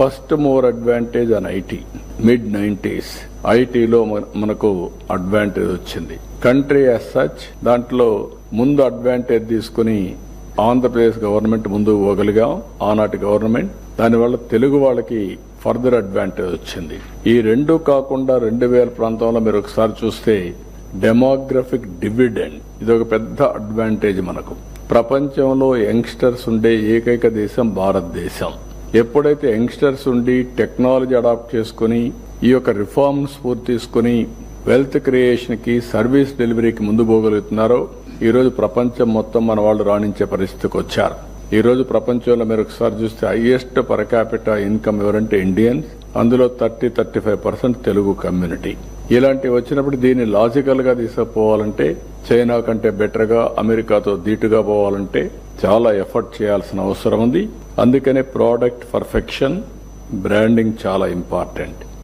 First mover advantage in IT. mid-90s ఐటీలో మనకు advantage వచ్చింది. కంట్రీ యాజ్ సచ్ దాంట్లో ముందు అడ్వాంటేజ్ తీసుకుని ఆంధ్రప్రదేశ్ గవర్నమెంట్ ముందుకు పోగలిగాం. ఆనాటి గవర్నమెంట్ దానివల్ల తెలుగు వాళ్ళకి ఫర్దర్ అడ్వాంటేజ్ వచ్చింది. ఈ రెండు కాకుండా 2000 ప్రాంతంలో మీరు ఒకసారి చూస్తే డెమోగ్రఫిక్ డివిడెండ్ ఇది ఒక పెద్ద అడ్వాంటేజ్ మనకు. ప్రపంచంలో యంగ్స్టర్స్ ఉండే ఏకైక దేశం భారతదేశం. ఎప్పుడైతే యంగ్స్టర్స్ ఉండి టెక్నాలజీ అడాప్ట్ చేసుకుని ఈ యొక్క రిఫార్మ్స్ పూర్తి తీసుకుని వెల్త్ క్రియేషన్ కి సర్వీస్ డెలివరీకి ముందు పోగలుగుతున్నారో ఈ రోజు ప్రపంచం మొత్తం మన వాళ్ళు రాణించే పరిస్థితికి వచ్చారు. ఈ రోజు ప్రపంచంలో మీరు ఒకసారి చూస్తే హైయెస్ట్ పర్ క్యాపిటల్ ఇన్కమ్ ఎవరంటే ఇండియన్స్. అందులో 30-35% తెలుగు కమ్యూనిటీ. ఇలాంటివి వచ్చినప్పుడు దీన్ని లాజికల్ గా తీసుకుపోవాలంటే చైనా కంటే బెటర్ గా అమెరికాతో ధీటుగా పోవాలంటే చాలా ఎఫర్ట్ చేయాల్సిన అవసరం ఉంది. అందుకనే ప్రోడక్ట్ పర్ఫెక్షన్, బ్రాండింగ్ చాలా ఇంపార్టెంట్.